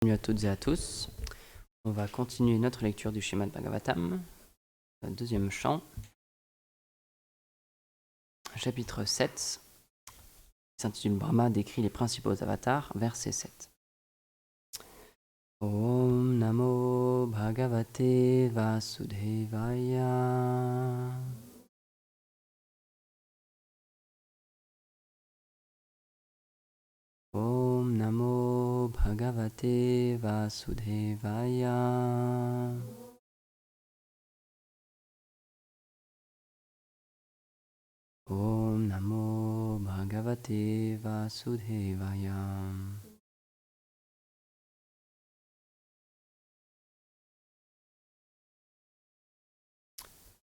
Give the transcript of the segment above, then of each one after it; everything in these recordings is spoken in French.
Bienvenue à toutes et à tous. On va continuer notre lecture du Srimad Bhagavatam, deuxième chant, chapitre 7, qui s'intitule Brahma décrit les principaux avatars, verset 7. Om Namo Bhagavate Vasudevaya. Om Namo Bhagavate Vasudevaya. Om Namo Bhagavate Vasudevaya.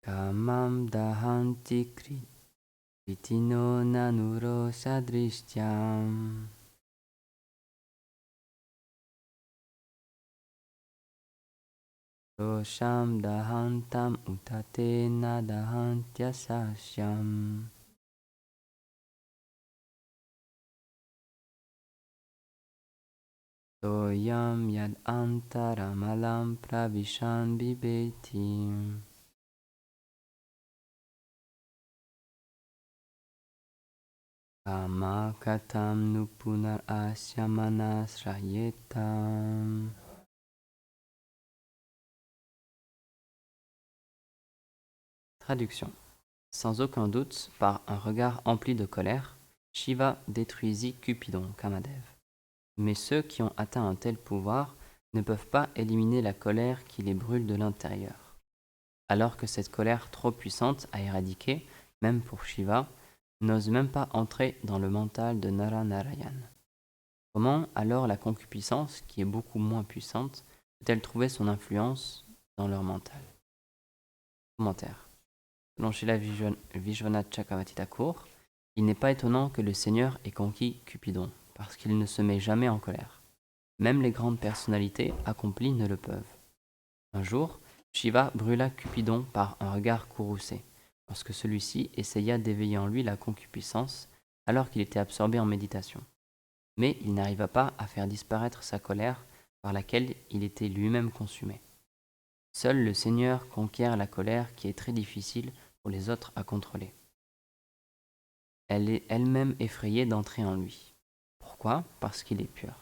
Kamam dahanti kritino nanuro sadrishyam. Rosham dahantam utate na dahantyasashyam. Toyam yad antaramalam pravishan bibeti. Kama katam nupunar asyamanas rayetam. Traduction. Sans aucun doute, par un regard empli de colère, Shiva détruisit Cupidon, Kamadev. Mais ceux qui ont atteint un tel pouvoir ne peuvent pas éliminer la colère qui les brûle de l'intérieur. Alors que cette colère trop puissante à éradiquer, même pour Shiva, n'ose même pas entrer dans le mental de Nara-Narayan. Comment alors la concupiscence, qui est beaucoup moins puissante, peut-elle trouver son influence dans leur mental? Commentaire. Selon Srila Vishwanath Chakravarti Thakur, il n'est pas étonnant que le Seigneur ait conquis Cupidon, parce qu'il ne se met jamais en colère. Même les grandes personnalités accomplies ne le peuvent. Un jour, Shiva brûla Cupidon par un regard courroucé, lorsque celui-ci essaya d'éveiller en lui la concupiscence alors qu'il était absorbé en méditation. Mais il n'arriva pas à faire disparaître sa colère par laquelle il était lui-même consumé. Seul le Seigneur conquiert la colère qui est très difficile pour les autres à contrôler. Elle est elle-même effrayée d'entrer en lui. Pourquoi? Parce qu'il est pur.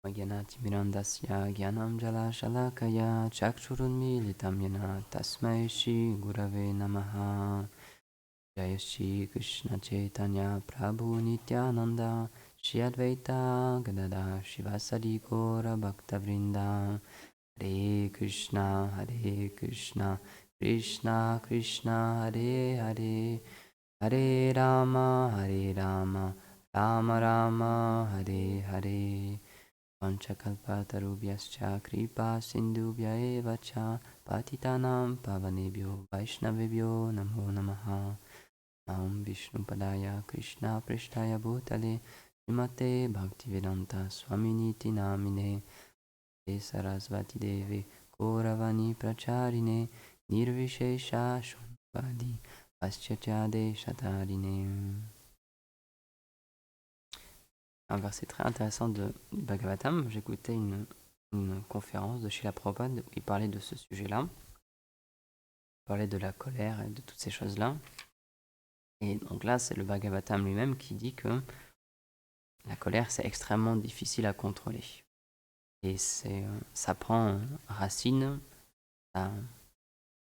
Gyanatimirandasya gyanam jala shalakaya chakshurunmilitam yena tasmai shri gurave namaha. Jaya Shri Krishna Chaitanya Prabhu Nityananda Shri Advaita Gadada Shivasadi Gora Bhaktavrinda. Hare Krishna Krishna Krishna Hare Hare, Hare Rama Rama Rama Hare Hare. Panchakalpatarubhyascha kripa sindhubhya eva cha patitanam pavanebhyo vaishnavebhyo namo namaha. Nam Vishnupadaya Krishna Prishtaya Bhutale Srimate Bhaktivedanta Swaminiti Namine Sarasvati Deve Kauravani Pracharine Nirvishesha Shunvadi Paschachade Shatarine. Un verset très intéressant de Bhagavatam. J'écoutais une conférence de Srila Prabhupada où il parlait de ce sujet-là. Il parlait de la colère et de toutes ces choses-là. Et donc là, c'est le Bhagavatam lui-même qui dit que la colère, c'est extrêmement difficile à contrôler. Et ça prend racine, ça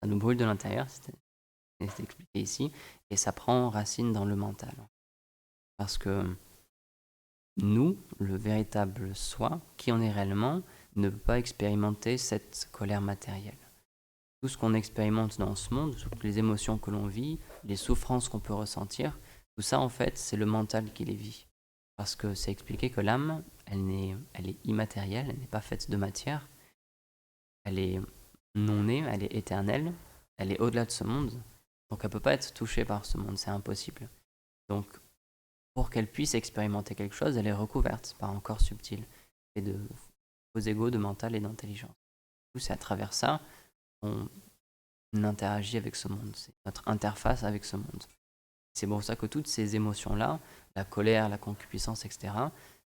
nous brûle de l'intérieur, c'est expliqué ici, et ça prend racine dans le mental. Parce que nous, le véritable soi, qui on est réellement, ne peut pas expérimenter cette colère matérielle. Tout ce qu'on expérimente dans ce monde, toutes les émotions que l'on vit, les souffrances qu'on peut ressentir, tout ça en fait c'est le mental qui les vit. Parce que c'est expliqué que l'âme, elle est immatérielle, elle n'est pas faite de matière, elle est non née, elle est éternelle, elle est au-delà de ce monde, donc elle ne peut pas être touchée par ce monde, c'est impossible. Donc pour qu'elle puisse expérimenter quelque chose, elle est recouverte par un corps subtil, et de faux égos, de mental et d'intelligence. Du coup, c'est à travers ça qu'on interagit avec ce monde, c'est notre interface avec ce monde. C'est pour ça que toutes ces émotions-là, la colère, la concupiscence, etc.,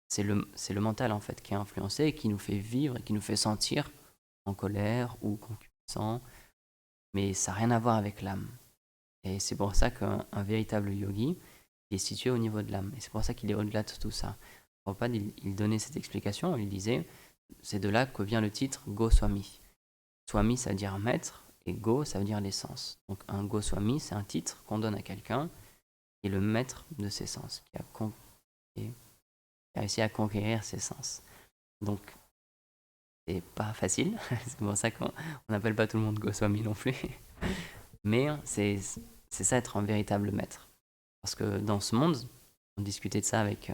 c'est le mental en fait qui est influencé et qui nous fait vivre et qui nous fait sentir en colère ou concupiscent, mais ça n'a rien à voir avec l'âme. Et c'est pour ça qu'un véritable yogi est situé au niveau de l'âme. Et c'est pour ça qu'il est au-delà de tout ça. Prabhupada, il donnait cette explication, il disait, c'est de là que vient le titre Goswami. Swami, ça veut dire maître, et Go, ça veut dire l'essence. Donc un Goswami, c'est un titre qu'on donne à quelqu'un qui est le maître de ses sens, qui a réussi à conquérir ses sens. Donc, c'est pas facile, c'est pour ça qu'on n'appelle pas tout le monde Goswami non plus. Mais c'est ça être un véritable maître. Parce que dans ce monde, on discutait de ça avec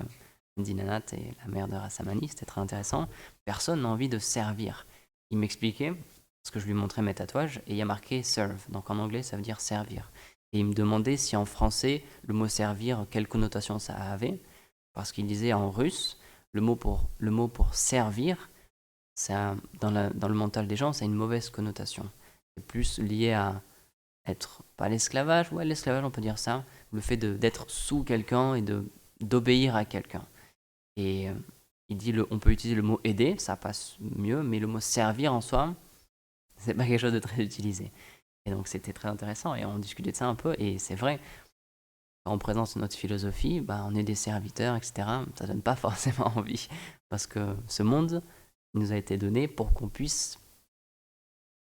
Dinanath et la mère de Rasamani, c'était très intéressant, personne n'a envie de servir. Il m'expliquait, parce que je lui montrais mes tatouages, et il y a marqué serve, donc en anglais ça veut dire servir. Et il me demandait si en français, le mot servir, quelle connotation ça avait, parce qu'il disait en russe, le mot pour servir, ça, dans le mental des gens, ça a une mauvaise connotation. C'est plus lié à être, pas l'esclavage, ouais l'esclavage on peut dire ça, le fait d'être sous quelqu'un et d'obéir à quelqu'un. Et il dit, on peut utiliser le mot aider, ça passe mieux, mais le mot servir en soi, c'est pas quelque chose de très utilisé. Et donc c'était très intéressant et on discutait de ça un peu et c'est vrai, quand on présente notre philosophie, bah, on est des serviteurs, etc. Ça donne pas forcément envie parce que ce monde nous a été donné pour qu'on puisse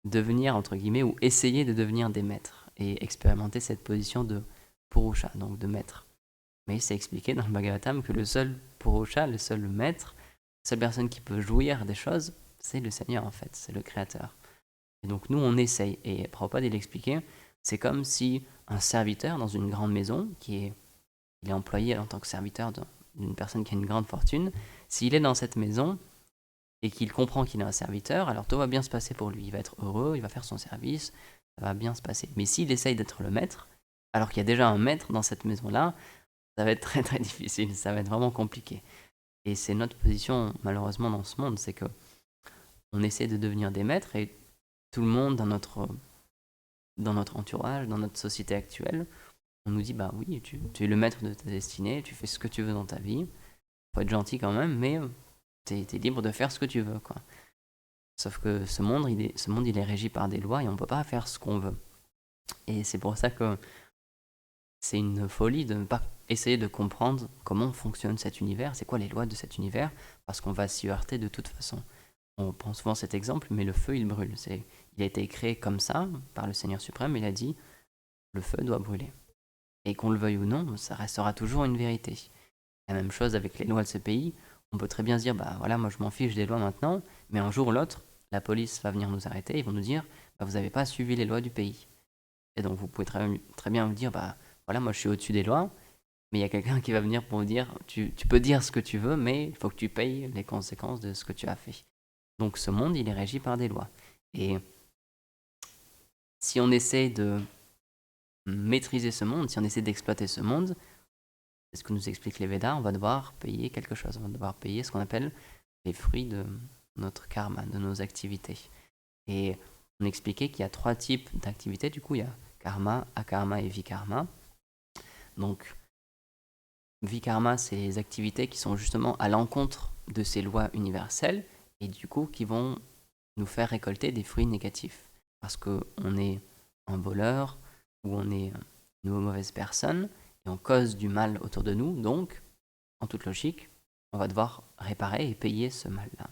devenir, entre guillemets, ou essayer de devenir des maîtres et expérimenter cette position de Purusha, donc de maître. Mais c'est expliqué dans le Bhagavatam que le seul Purusha, le seul maître, la seule personne qui peut jouir des choses, c'est le Seigneur en fait, c'est le Créateur. Et donc nous on essaye, et Prabhupada il expliquait, c'est comme si un serviteur dans une grande maison, il est employé en tant que serviteur d'une personne qui a une grande fortune, s'il est dans cette maison, et qu'il comprend qu'il est un serviteur, alors tout va bien se passer pour lui. Il va être heureux, il va faire son service, ça va bien se passer. Mais s'il essaye d'être le maître, alors qu'il y a déjà un maître dans cette maison-là, ça va être très très difficile, ça va être vraiment compliqué. Et c'est notre position malheureusement dans ce monde, c'est que on essaie de devenir des maîtres et tout le monde dans notre entourage, dans notre société actuelle, on nous dit bah oui, tu es le maître de ta destinée, tu fais ce que tu veux dans ta vie, faut être gentil quand même, mais t'es libre de faire ce que tu veux, quoi. Sauf que ce monde, il est régi par des lois et on ne peut pas faire ce qu'on veut. Et c'est pour ça que c'est une folie de ne pas essayer de comprendre comment fonctionne cet univers, c'est quoi les lois de cet univers, parce qu'on va s'y heurter de toute façon. On prend souvent cet exemple, mais le feu, il brûle. Il a été créé comme ça par le Seigneur suprême, il a dit, le feu doit brûler. Et qu'on le veuille ou non, ça restera toujours une vérité. La même chose avec les lois de ce pays, on peut très bien se dire, bah voilà, moi je m'en fiche des lois maintenant, mais un jour ou l'autre, la police va venir nous arrêter, ils vont nous dire, bah, vous n'avez pas suivi les lois du pays. Et donc vous pouvez très bien vous dire, bah voilà, moi je suis au-dessus des lois, mais il y a quelqu'un qui va venir pour vous dire, tu peux dire ce que tu veux, mais il faut que tu payes les conséquences de ce que tu as fait. Donc ce monde, il est régi par des lois. Et si on essaie de maîtriser ce monde, si on essaie d'exploiter ce monde, c'est ce que nous expliquent les Védas, on va devoir payer quelque chose, on va devoir payer ce qu'on appelle les fruits de notre karma, de nos activités. Et on expliquait qu'il y a 3 types d'activités, du coup il y a karma, akarma et vikarma. Donc vikarma, c'est les activités qui sont justement à l'encontre de ces lois universelles et du coup qui vont nous faire récolter des fruits négatifs. Parce qu'on est un voleur ou on est une mauvaise personne et on cause du mal autour de nous, donc en toute logique, on va devoir réparer et payer ce mal-là.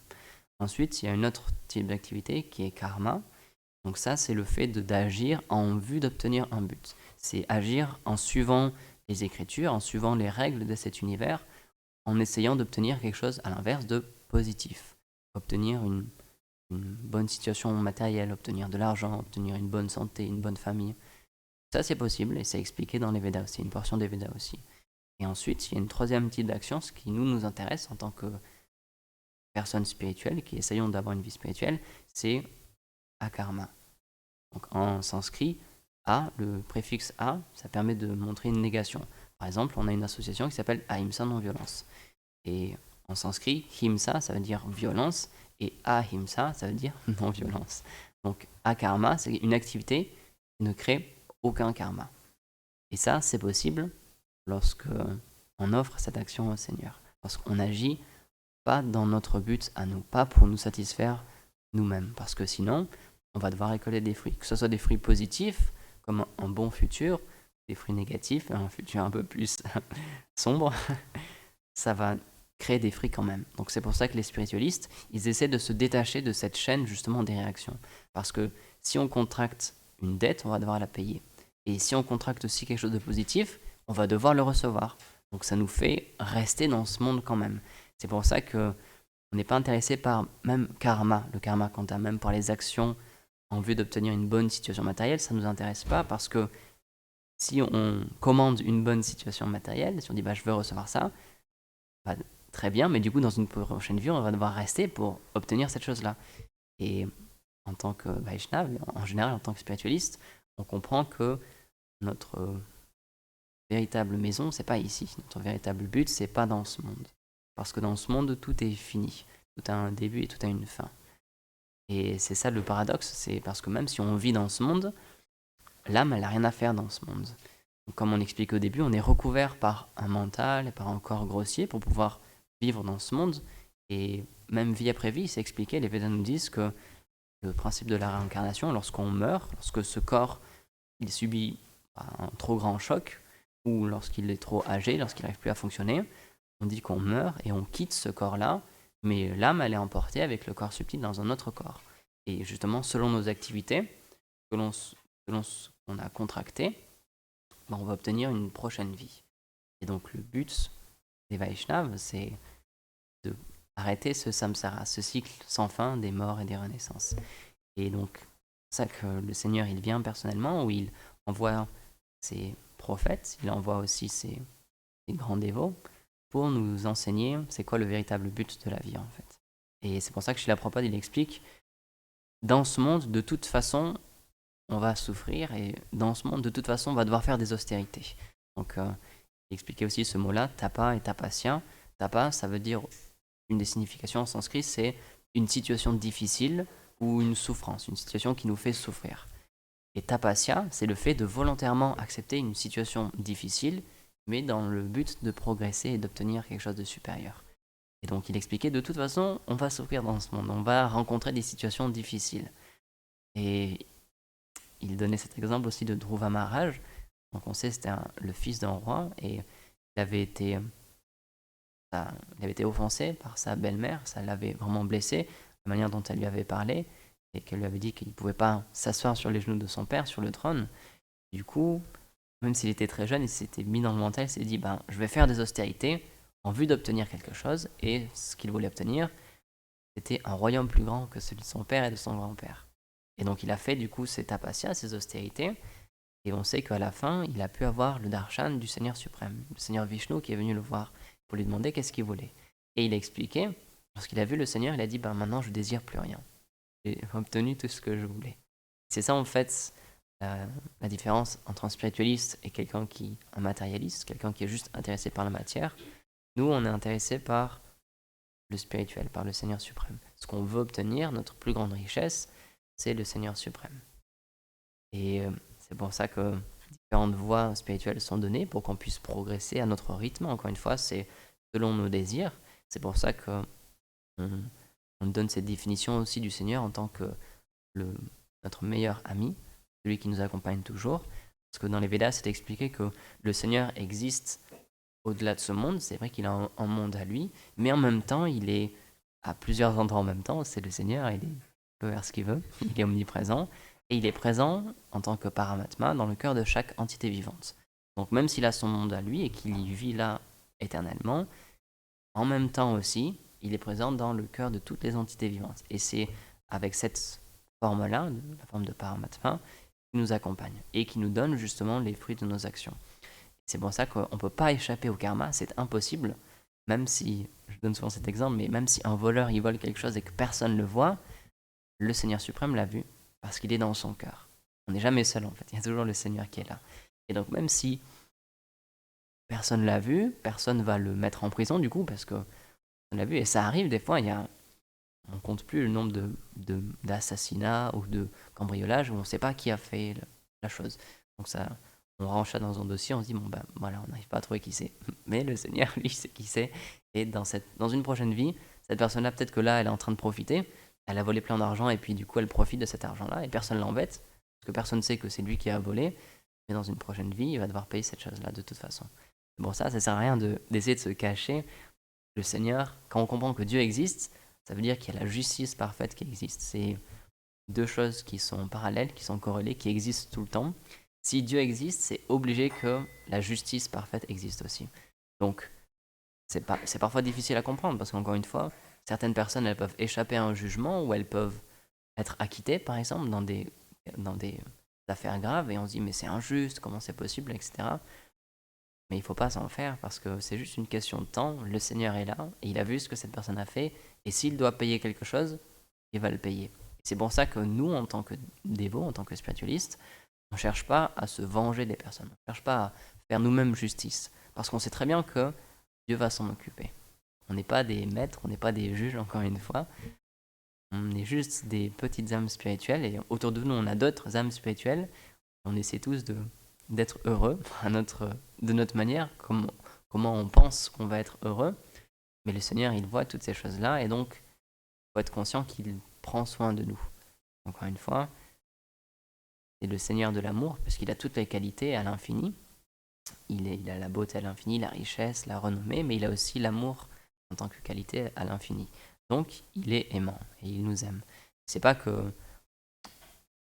Ensuite, il y a un autre type d'activité qui est karma. Donc ça, c'est le fait d'agir en vue d'obtenir un but. C'est agir en suivant les écritures, en suivant les règles de cet univers, en essayant d'obtenir quelque chose à l'inverse de positif. Obtenir une bonne situation matérielle, obtenir de l'argent, obtenir une bonne santé, une bonne famille. Ça, c'est possible et c'est expliqué dans les Védas aussi, une portion des Védas aussi. Et ensuite, il y a une troisième type d'action, ce qui nous intéresse en tant que personnes spirituelles qui essayons d'avoir une vie spirituelle, c'est akarma. Donc en sanskrit, a, le préfixe a, ça permet de montrer une négation. Par exemple, on a une association qui s'appelle Ahimsa non-violence. Et en sanskrit, himsa, ça veut dire violence, et ahimsa, ça veut dire non-violence. Donc akarma, c'est une activité qui ne crée aucun karma. Et ça, c'est possible lorsque on offre cette action au Seigneur. Lorsqu'on agit pas dans notre but à nous, pas pour nous satisfaire nous-mêmes. Parce que sinon, on va devoir récolter des fruits. Que ce soit des fruits positifs, comme un bon futur, des fruits négatifs, un futur un peu plus sombre, ça va créer des fruits quand même. Donc c'est pour ça que les spiritualistes, ils essaient de se détacher de cette chaîne justement des réactions. Parce que si on contracte une dette, on va devoir la payer. Et si on contracte aussi quelque chose de positif, on va devoir le recevoir. Donc ça nous fait rester dans ce monde quand même. C'est pour ça que on n'est pas intéressé par même karma, le karma quanta, même par les actions en vue d'obtenir une bonne situation matérielle, ça ne nous intéresse pas parce que si on commande une bonne situation matérielle, si on dit bah, je veux recevoir ça, bah, très bien, mais du coup dans une prochaine vie, on va devoir rester pour obtenir cette chose-là. Et en tant que Vaishnav, en général en tant que spiritualiste, on comprend que notre véritable maison, c'est pas ici. Notre véritable but, c'est pas dans ce monde. Parce que dans ce monde, tout est fini. Tout a un début et tout a une fin. Et c'est ça le paradoxe, c'est parce que même si on vit dans ce monde, l'âme, elle n'a rien à faire dans ce monde. Donc, comme on expliquait au début, on est recouvert par un mental et par un corps grossier pour pouvoir vivre dans ce monde. Et même vie après vie, c'est expliqué, les Védas nous disent que le principe de la réincarnation, lorsqu'on meurt, lorsque ce corps il subit un trop grand choc, ou lorsqu'il est trop âgé, lorsqu'il n'arrive plus à fonctionner, on dit qu'on meurt et on quitte ce corps-là, mais l'âme, elle est emportée avec le corps subtil dans un autre corps. Et justement, selon nos activités, selon ce qu'on a contracté, ben, on va obtenir une prochaine vie. Et donc le but des Vaishnavas, c'est de arrêter ce samsara, ce cycle sans fin des morts et des renaissances. Et donc, c'est ça que le Seigneur, il vient personnellement, où il envoie ses prophètes, il envoie aussi ses grands dévots, pour nous enseigner c'est quoi le véritable but de la vie, en fait. Et c'est pour ça que chez la Prabhupada, il explique, dans ce monde, de toute façon, on va souffrir, et dans ce monde, de toute façon, on va devoir faire des austérités. Donc, il expliquait aussi ce mot-là, tapa et tapasya. Tapa, ça veut dire, une des significations en sanskrit, c'est une situation difficile ou une souffrance, une situation qui nous fait souffrir. Et tapasya, c'est le fait de volontairement accepter une situation difficile, mais dans le but de progresser et d'obtenir quelque chose de supérieur. Et donc il expliquait, de toute façon, on va souffrir dans ce monde, on va rencontrer des situations difficiles. Et il donnait cet exemple aussi de Dhruva Maharaj. Donc on sait que c'était le fils d'un roi, et il avait été offensé par sa belle-mère, ça l'avait vraiment blessé, la manière dont elle lui avait parlé, et qu'elle lui avait dit qu'il ne pouvait pas s'asseoir sur les genoux de son père, sur le trône. Du coup, même s'il était très jeune, il s'était mis dans le mental, il s'est dit, je vais faire des austérités en vue d'obtenir quelque chose, et ce qu'il voulait obtenir, c'était un royaume plus grand que celui de son père et de son grand-père. Et donc il a fait du coup ces tapasya, ces austérités, et on sait qu'à la fin, il a pu avoir le darshan du Seigneur suprême, le Seigneur Vishnu qui est venu le voir pour lui demander qu'est-ce qu'il voulait. Et il a expliqué, lorsqu'il a vu le Seigneur, il a dit, maintenant je désire plus rien. J'ai obtenu tout ce que je voulais. C'est ça en fait la différence entre un spiritualiste et quelqu'un qui un matérialiste, quelqu'un qui est juste intéressé par la matière. Nous, on est intéressé par le spirituel, par le Seigneur suprême. Ce qu'on veut obtenir, notre plus grande richesse, c'est le Seigneur suprême. Et c'est pour ça que différentes voies spirituelles sont données pour qu'on puisse progresser à notre rythme. Encore une fois, c'est selon nos désirs. C'est pour ça que on donne cette définition aussi du Seigneur en tant que notre meilleur ami, celui qui nous accompagne toujours. Parce que dans les Védas, c'est expliqué que le Seigneur existe au-delà de ce monde. C'est vrai qu'il a un monde à lui, mais en même temps, il est à plusieurs endroits en même temps. C'est le Seigneur, il peut faire ce qu'il veut, il est omniprésent. Et il est présent en tant que Paramatma dans le cœur de chaque entité vivante. Donc même s'il a son monde à lui et qu'il y vit là éternellement, en même temps aussi, il est présent dans le cœur de toutes les entités vivantes. Et c'est avec cette forme-là, la forme de Paramatma, qui nous accompagne et qui nous donne justement les fruits de nos actions. C'est pour ça qu'on ne peut pas échapper au karma, c'est impossible. Même si, je donne souvent cet exemple, mais même si un voleur il vole quelque chose et que personne ne le voit, le Seigneur suprême l'a vu parce qu'il est dans son cœur. On n'est jamais seul en fait, il y a toujours le Seigneur qui est là. Et donc même si personne l'a vu, personne va le mettre en prison du coup parce que on l'a vu. Et ça arrive des fois, on compte plus le nombre d'assassinats ou de cambriolages où on ne sait pas qui a fait la chose. Donc ça, on range ça dans un dossier, on se dit voilà, on n'arrive pas à trouver qui c'est. Mais le Seigneur, lui, sait qui c'est. Et dans une prochaine vie, Cette personne-là, peut-être que là, elle est en train de profiter, elle a volé plein d'argent et puis du coup, elle profite de cet argent-là et personne l'embête, parce que personne ne sait que c'est lui qui a volé, mais dans une prochaine vie, il va devoir payer cette chose-là de toute façon. Bon, ça sert à rien d'essayer de se cacher. Le Seigneur, quand on comprend que Dieu existe, ça veut dire qu'il y a la justice parfaite qui existe. C'est deux choses qui sont parallèles, qui sont corrélées, qui existent tout le temps. Si Dieu existe, c'est obligé que la justice parfaite existe aussi. Donc, c'est parfois difficile à comprendre parce qu'encore une fois, certaines personnes, elles peuvent échapper à un jugement ou elles peuvent être acquittées, par exemple, dans des affaires graves et on se dit mais c'est injuste, comment c'est possible, etc. Mais il ne faut pas s'en faire parce que c'est juste une question de temps. Le Seigneur est là et il a vu ce que cette personne a fait et s'il doit payer quelque chose, il va le payer. C'est pour ça que nous, en tant que dévots, en tant que spiritualistes, on ne cherche pas à se venger des personnes. On ne cherche pas à faire nous-mêmes justice. Parce qu'on sait très bien que Dieu va s'en occuper. On n'est pas des maîtres, on n'est pas des juges, encore une fois. On est juste des petites âmes spirituelles. Et autour de nous, on a d'autres âmes spirituelles. On essaie tous d'être heureux de notre manière, comment on pense qu'on va être heureux. Mais le Seigneur, il voit toutes ces choses-là. Et donc, il faut être conscient qu'il prend soin de nous. Encore une fois, c'est le Seigneur de l'amour, parce qu'il a toutes les qualités à l'infini. Il a la beauté à l'infini, la richesse, la renommée, mais il a aussi l'amour en tant que qualité à l'infini. Donc, il est aimant et il nous aime. C'est pas que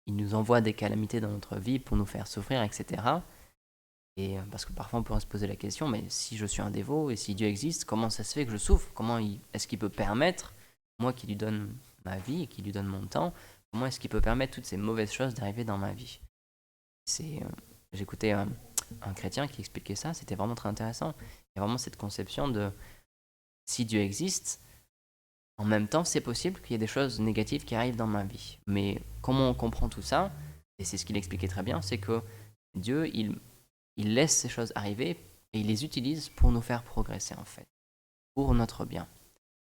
il nous envoie des calamités dans notre vie pour nous faire souffrir, etc. Et parce que parfois on peut se poser la question, mais si je suis un dévot et si Dieu existe, comment ça se fait que je souffre? Est-ce qu'il peut permettre, moi qui lui donne ma vie et qui lui donne mon temps, comment est-ce qu'il peut permettre toutes ces mauvaises choses d'arriver dans ma vie? J'écoutais un chrétien qui expliquait ça, c'était vraiment très intéressant. Il y a vraiment cette conception de si Dieu existe, en même temps c'est possible qu'il y ait des choses négatives qui arrivent dans ma vie. Mais comment on comprend tout ça, et c'est ce qu'il expliquait très bien, c'est que Dieu, il laisse ces choses arriver et il les utilise pour nous faire progresser en fait, pour notre bien.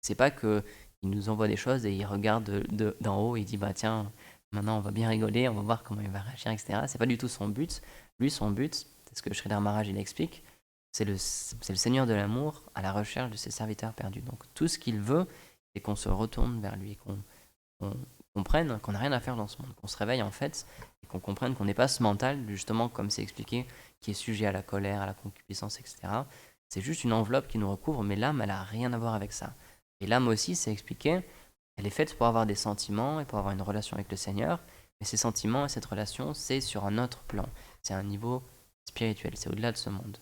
C'est pas que il nous envoie des choses et il regarde d'en haut et il dit bah tiens, maintenant on va bien rigoler, on va voir comment il va réagir, etc. C'est pas du tout son but. Lui, son but, c'est ce que Sridhar Maharaj il explique, c'est le Seigneur de l'amour à la recherche de ses serviteurs perdus. Donc tout ce qu'il veut, c'est qu'on se retourne vers lui, qu'on comprenne qu'on n'a rien à faire dans ce monde, qu'on se réveille en fait et qu'on comprenne qu'on n'est pas ce mental, justement comme c'est expliqué, qui est sujet à la colère, à la concupiscence, etc. C'est juste une enveloppe qui nous recouvre, mais l'âme, elle n'a rien à voir avec ça. Et l'âme aussi, c'est expliqué, elle est faite pour avoir des sentiments et pour avoir une relation avec le Seigneur, mais ces sentiments et cette relation, c'est sur un autre plan. C'est un niveau spirituel, c'est au-delà de ce monde.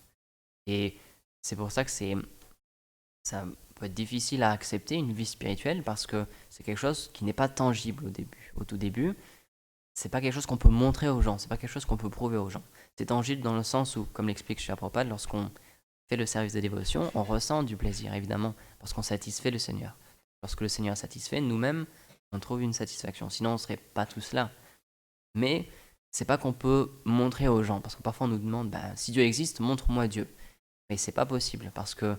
Et c'est pour ça que ça peut être difficile à accepter une vie spirituelle parce que c'est quelque chose qui n'est pas tangible au début. Au tout début, c'est pas quelque chose qu'on peut montrer aux gens, c'est pas quelque chose qu'on peut prouver aux gens. C'est tangible dans le sens où, comme l'explique Sri Prabhupada, lorsqu'on fait le service de dévotion, on ressent du plaisir, évidemment, parce qu'on satisfait le Seigneur. Lorsque le Seigneur est satisfait, nous-mêmes, on trouve une satisfaction. Sinon, on ne serait pas tous là. Mais c'est pas qu'on peut montrer aux gens, parce que parfois on nous demande, bah, si Dieu existe, montre-moi Dieu. Mais c'est pas possible, parce que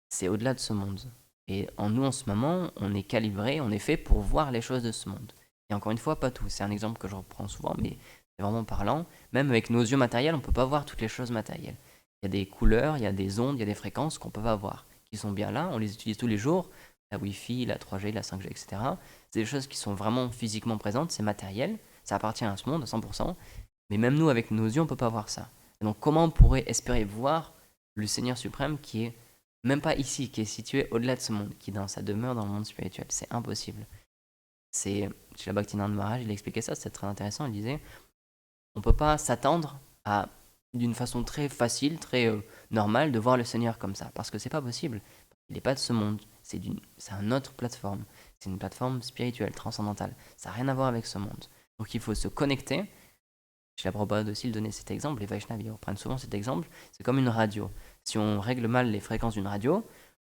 c'est au-delà de ce monde. Et en nous, en ce moment, on est calibré, on est fait pour voir les choses de ce monde. Et encore une fois, pas tout. C'est un exemple que je reprends souvent, mais c'est vraiment parlant. Même avec nos yeux matériels, on ne peut pas voir toutes les choses matérielles. Il y a des couleurs, il y a des ondes, il y a des fréquences qu'on peut pas voir, qui sont bien là, on les utilise tous les jours. La Wi-Fi, la 3G, la 5G, etc. C'est des choses qui sont vraiment physiquement présentes, c'est matériel, ça appartient à ce monde à 100%. Mais même nous, avec nos yeux, on ne peut pas voir ça. Et donc comment on pourrait espérer voir le Seigneur suprême qui est même pas ici, qui est situé au-delà de ce monde, qui est dans sa demeure dans le monde spirituel? C'est impossible. C'est chez la Bhaktivinoda Maharaj, il expliquait ça, c'était très intéressant. Il disait, on peut pas s'attendre à d'une façon très facile, très normale, de voir le Seigneur comme ça, parce que c'est pas possible. Il n'est pas de ce monde. C'est une autre plateforme. C'est une plateforme spirituelle, transcendantale. Ça n'a rien à voir avec ce monde. Donc il faut se connecter. Chez la Prabhupada aussi, il donnait cet exemple. Les Vaishnavas ils reprennent souvent cet exemple. C'est comme une radio. Si on règle mal les fréquences d'une radio,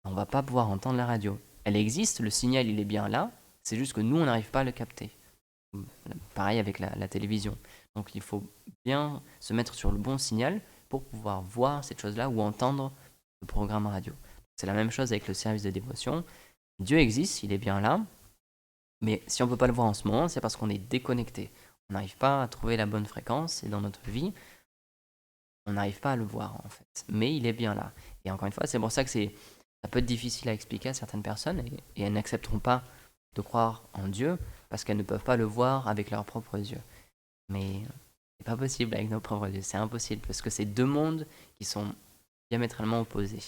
on va pas pouvoir entendre la radio. Elle existe, le signal il est bien là, c'est juste que nous on n'arrive pas à le capter. Pareil avec la télévision. Donc il faut bien se mettre sur le bon signal pour pouvoir voir cette chose-là ou entendre le programme radio. C'est la même chose avec le service de dévotion. Dieu existe, il est bien là, mais si on ne peut pas le voir en ce moment, c'est parce qu'on est déconnecté. On n'arrive pas à trouver la bonne fréquence et dans notre vie, on n'arrive pas à le voir en fait. Mais il est bien là. Et encore une fois, c'est pour ça que c'est ça peut être difficile à expliquer à certaines personnes et elles n'accepteront pas de croire en Dieu parce qu'elles ne peuvent pas le voir avec leurs propres yeux. Mais c'est pas possible avec nos propres yeux, c'est impossible parce que c'est deux mondes qui sont diamétralement opposés.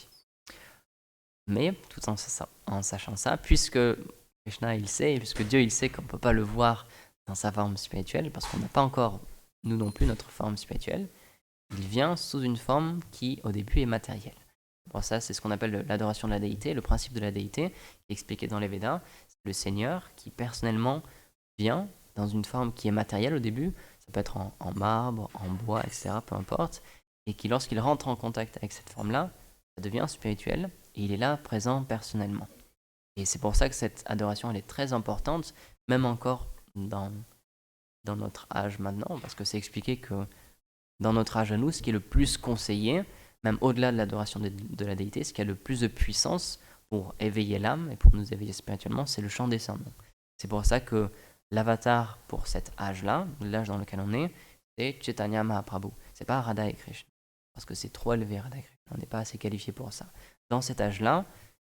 Mais tout en sachant ça, puisque Krishna il sait, puisque Dieu il sait qu'on ne peut pas le voir dans sa forme spirituelle, parce qu'on n'a pas encore, nous non plus, notre forme spirituelle, il vient sous une forme qui au début est matérielle. Pour ça, c'est ce qu'on appelle l'adoration de la déité, le principe de la déité, qui est expliqué dans les Védas. C'est le Seigneur qui personnellement vient dans une forme qui est matérielle au début, ça peut être en marbre, en bois, etc., peu importe, et qui lorsqu'il rentre en contact avec cette forme-là, ça devient spirituel, et il est là présent personnellement. Et c'est pour ça que cette adoration, elle est très importante, même encore dans notre âge maintenant, parce que c'est expliqué que dans notre âge à nous, ce qui est le plus conseillé, même au-delà de l'adoration de la déité, ce qui a le plus de puissance pour éveiller l'âme et pour nous éveiller spirituellement, c'est le chant des saints noms. C'est pour ça que l'avatar pour cet âge-là, l'âge dans lequel on est, c'est Chaitanya Mahaprabhu. C'est pas Radha et Krishna, parce que c'est trop élevé Radha et Krishna. On n'est pas assez qualifié pour ça. Dans cet âge-là,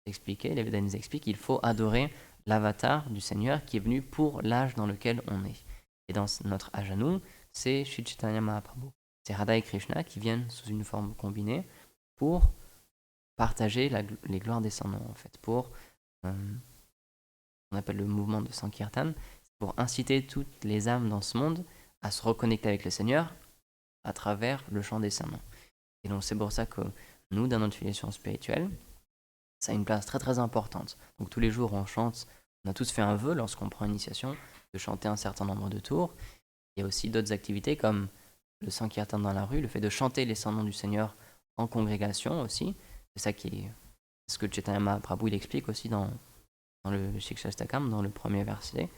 les Védas nous expliquent qu'il faut adorer l'avatar du Seigneur qui est venu pour l'âge dans lequel on est. Et dans notre âge à nous, c'est Shri Chaitanya Mahaprabhu. C'est Radha et Krishna qui viennent sous une forme combinée pour partager les gloires des saints noms, en fait, pour on appelle le mouvement de Sankirtan, pour inciter toutes les âmes dans ce monde à se reconnecter avec le Seigneur à travers le chant des saints noms. Et donc c'est pour ça que nous, dans notre filiation spirituelle, ça a une place très très importante. Donc tous les jours on chante, on a tous fait un vœu lorsqu'on prend initiation de chanter un certain nombre de tours. Il y a aussi d'autres activités comme le Sankirtan dans la rue, le fait de chanter les saints noms du Seigneur en congrégation aussi. C'est ça qui est ce que Chaitanya Mahaprabhu il explique aussi dans le Shikshastakam, dans le premier verset.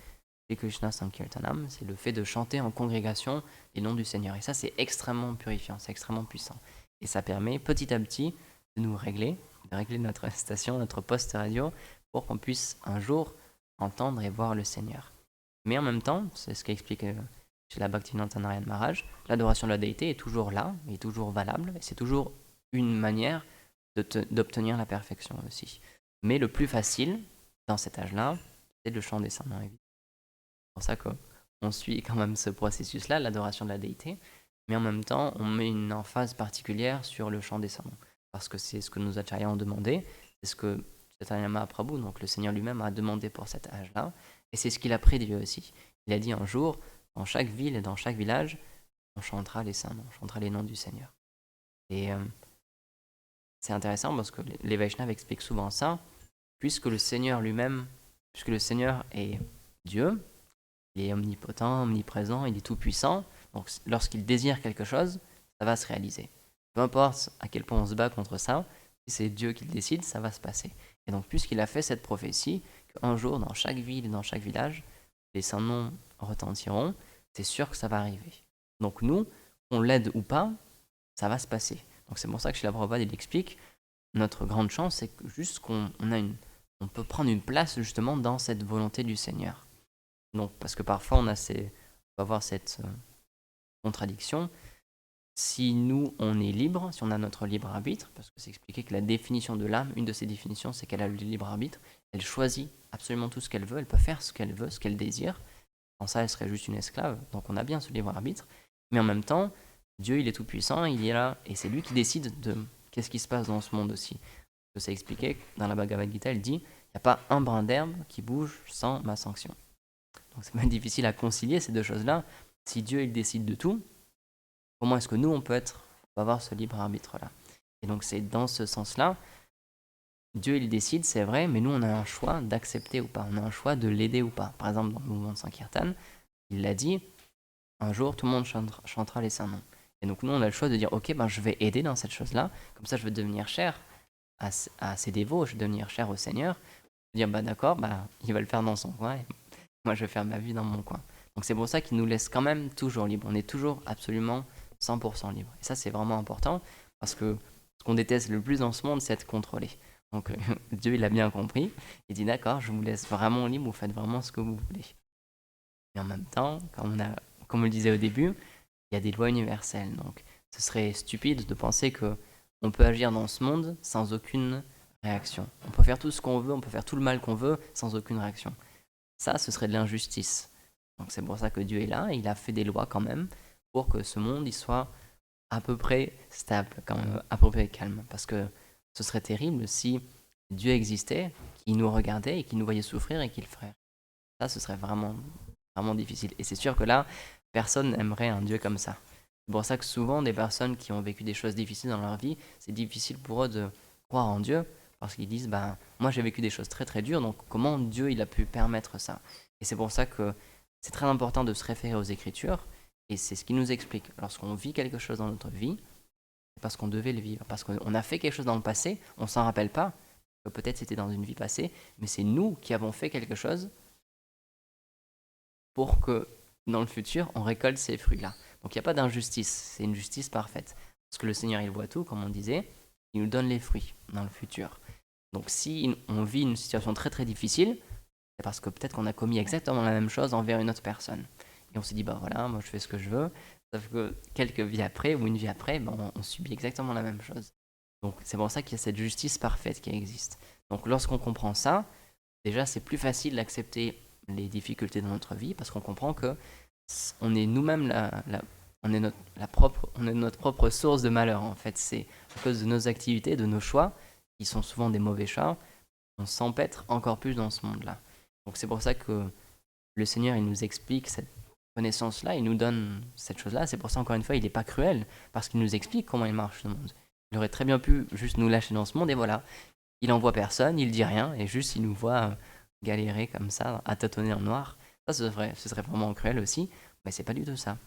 Shri Krishna Sankirtanam, c'est le fait de chanter en congrégation les noms du Seigneur. Et ça, c'est extrêmement purifiant, c'est extrêmement puissant. Et ça permet petit à petit de nous régler, de régler notre station, notre poste radio, pour qu'on puisse un jour entendre et voir le Seigneur. Mais en même temps, c'est ce qu'explique chez la Bhaktivedanta Narayana Maharaj, l'adoration de la déité est toujours là, est toujours valable, et c'est toujours une manière d'obtenir la perfection aussi. Mais le plus facile, dans cet âge-là, c'est le chant des saints noms. C'est pour ça qu'on suit quand même ce processus-là, l'adoration de la déité, mais en même temps, on met une emphase particulière sur le chant des saints noms. Parce que c'est ce que nos acharyas ont demandé, c'est ce que Chaitanya Mahaprabhu, donc le Seigneur lui-même, a demandé pour cet âge-là, et c'est ce qu'il a prédit aussi. Il a dit un jour, dans chaque ville et dans chaque village, on chantera les saints noms, on chantera les noms du Seigneur. Et c'est intéressant parce que les Vaishnavas expliquent souvent ça, puisque le Seigneur lui-même, puisque le Seigneur est Dieu, il est omnipotent, omniprésent, il est tout-puissant, donc lorsqu'il désire quelque chose, ça va se réaliser. Peu importe à quel point on se bat contre ça, si c'est Dieu qui le décide, ça va se passer. Et donc puisqu'il a fait cette prophétie, qu'un jour, dans chaque ville et dans chaque village, les saints noms retentiront, c'est sûr que ça va arriver. Donc nous, qu'on l'aide ou pas, ça va se passer. Donc c'est pour ça que chez la Prabhupada, il explique, notre grande chance, c'est que juste on peut prendre une place justement dans cette volonté du Seigneur. Donc, parce que parfois on va avoir cette contradiction. Si nous, on est libre, si on a notre libre arbitre, parce que c'est expliqué que la définition de l'âme, une de ses définitions, c'est qu'elle a le libre arbitre, elle choisit absolument tout ce qu'elle veut, elle peut faire ce qu'elle veut, ce qu'elle désire. Sans ça, elle serait juste une esclave. Donc on a bien ce libre arbitre. Mais en même temps, Dieu, il est tout puissant, il est là, et c'est lui qui décide de qu'est-ce qui se passe dans ce monde aussi. Que c'est expliqué, dans la Bhagavad Gita, il dit, il n'y a pas un brin d'herbe qui bouge sans ma sanction. Donc c'est même difficile à concilier ces deux choses-là. Si Dieu, il décide de tout, comment est-ce que nous, on peut avoir ce libre arbitre-là? Et donc c'est dans ce sens-là, Dieu, il décide, c'est vrai, mais nous, on a un choix d'accepter ou pas. On a un choix de l'aider ou pas. Par exemple, dans le mouvement de Sankirtan, il l'a dit, un jour, tout le monde chantera les saints noms. Et donc nous, on a le choix de dire, ok, ben, je vais aider dans cette chose-là, comme ça je vais devenir cher à ses dévots, je vais devenir cher au Seigneur, dire, bah d'accord, bah, il va le faire dans son coin, et moi je vais faire ma vie dans mon coin. Donc c'est pour ça qu'il nous laisse quand même toujours libre, on est toujours absolument 100% libre. Et ça c'est vraiment important, parce que ce qu'on déteste le plus dans ce monde, c'est être contrôlé. Donc Dieu, il a bien compris, il dit, d'accord, je vous laisse vraiment libre, vous faites vraiment ce que vous voulez. Mais en même temps, comme on le disait au début, il y a des lois universelles. Donc, ce serait stupide de penser que on peut agir dans ce monde sans aucune réaction. On peut faire tout ce qu'on veut, on peut faire tout le mal qu'on veut sans aucune réaction. Ça, ce serait de l'injustice. Donc c'est pour ça que Dieu est là, il a fait des lois quand même pour que ce monde il soit à peu près stable, quand même, à peu près calme. Parce que ce serait terrible si Dieu existait, qu'il nous regardait et qu'il nous voyait souffrir et qu'il ferait. Ça, ce serait vraiment, vraiment difficile. Et c'est sûr que là, personne n'aimerait un Dieu comme ça. C'est pour ça que souvent, des personnes qui ont vécu des choses difficiles dans leur vie, c'est difficile pour eux de croire en Dieu parce qu'ils disent, ben, moi j'ai vécu des choses très très dures, donc comment Dieu il a pu permettre ça? Et c'est pour ça que c'est très important de se référer aux Écritures, et c'est ce qui nous explique. Lorsqu'on vit quelque chose dans notre vie, c'est parce qu'on devait le vivre, parce qu'on a fait quelque chose dans le passé, on s'en rappelle pas, que peut-être c'était dans une vie passée, mais c'est nous qui avons fait quelque chose pour que dans le futur, on récolte ces fruits-là. Donc il n'y a pas d'injustice, c'est une justice parfaite. Parce que le Seigneur, il voit tout, comme on disait, il nous donne les fruits dans le futur. Donc si on vit une situation très très difficile, c'est parce que peut-être qu'on a commis exactement la même chose envers une autre personne. Et on s'est dit, bah voilà, moi je fais ce que je veux, sauf que quelques vies après, ou une vie après, bah, on subit exactement la même chose. Donc c'est pour ça qu'il y a cette justice parfaite qui existe. Donc lorsqu'on comprend ça, déjà c'est plus facile d'accepter les difficultés dans notre vie parce qu'on comprend que on est nous-mêmes on est on est notre propre source de malheur en fait. C'est à cause de nos activités, de nos choix, qui sont souvent des mauvais choix, on s'empêtre encore plus dans ce monde-là. Donc c'est pour ça que le Seigneur il nous explique cette connaissance-là, il nous donne cette chose-là. C'est pour ça encore une fois il n'est pas cruel parce qu'il nous explique comment il marche le monde. Il aurait très bien pu juste nous lâcher dans ce monde et voilà, il envoie personne, il dit rien, et juste il nous voit galérer comme ça, à tâtonner en noir. Ça, ce serait vraiment cruel aussi, mais c'est pas du tout ça.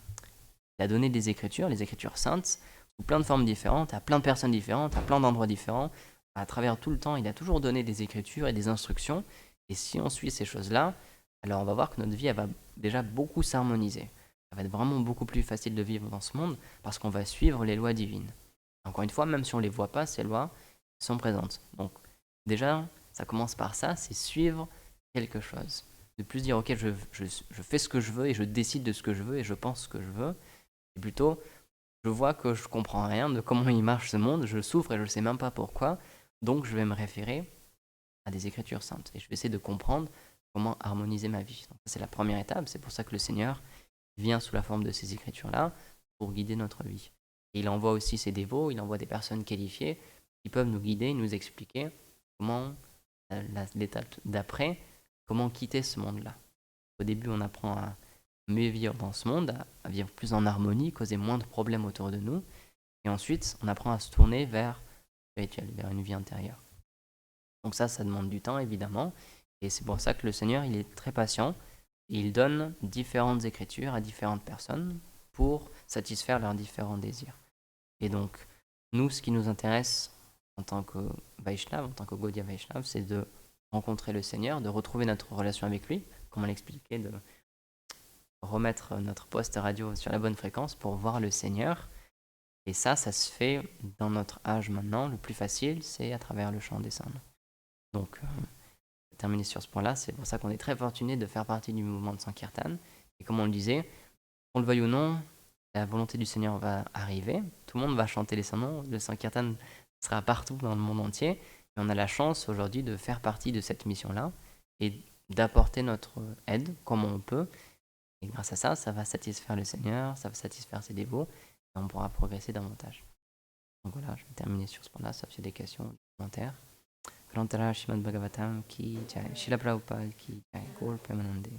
Il a donné des écritures, les écritures saintes, sous plein de formes différentes, à plein de personnes différentes, à plein d'endroits différents. À travers tout le temps, il a toujours donné des écritures et des instructions. Et si on suit ces choses-là, alors on va voir que notre vie, elle va déjà beaucoup s'harmoniser. Ça va être vraiment beaucoup plus facile de vivre dans ce monde parce qu'on va suivre les lois divines. Encore une fois, même si on ne les voit pas, ces lois sont présentes. Donc, déjà, ça commence par ça, c'est suivre quelque chose. De plus dire, ok, je fais ce que je veux et je décide de ce que je veux et je pense ce que je veux. Et plutôt, je vois que je comprends rien de comment il marche ce monde, je souffre et je ne sais même pas pourquoi, donc je vais me référer à des écritures saintes et je vais essayer de comprendre comment harmoniser ma vie. Donc, c'est la première étape, c'est pour ça que le Seigneur vient sous la forme de ces écritures-là pour guider notre vie. Et il envoie aussi ses dévots, il envoie des personnes qualifiées qui peuvent nous guider, nous expliquer comment, l'étape d'après, comment quitter ce monde-là. Au début, on apprend à mieux vivre dans ce monde, à vivre plus en harmonie, causer moins de problèmes autour de nous. Et ensuite, on apprend à se tourner vers spirituel, vers une vie intérieure. Donc ça demande du temps, évidemment. Et c'est pour ça que le Seigneur, il est très patient. Et il donne différentes écritures à différentes personnes pour satisfaire leurs différents désirs. Et donc, nous, ce qui nous intéresse en tant que Vaishnav, en tant que Gaudiya Vaishnav, c'est de rencontrer le Seigneur, de retrouver notre relation avec lui, comme on l'expliquait, de remettre notre poste radio sur la bonne fréquence pour voir le Seigneur. Et ça se fait dans notre âge maintenant. Le plus facile, c'est à travers le chant des cendres. Donc, terminer sur ce point-là, c'est pour ça qu'on est très fortuné de faire partie du mouvement de Sankirtan. Et comme on le disait, qu'on le veuille ou non, la volonté du Seigneur va arriver. Tout le monde va chanter les sermons. Le Sankirtan sera partout dans le monde entier. Et on a la chance aujourd'hui de faire partie de cette mission-là et d'apporter notre aide comme on peut. Et grâce à ça, ça va satisfaire le Seigneur, ça va satisfaire ses dévots, et on pourra progresser davantage. Donc voilà, je vais terminer sur ce point-là, sauf si y a des questions, des commentaires. Grantara Shrimad Bhagavatam ki jai, Srila Prabhupada ki jai, Gaur Premanande.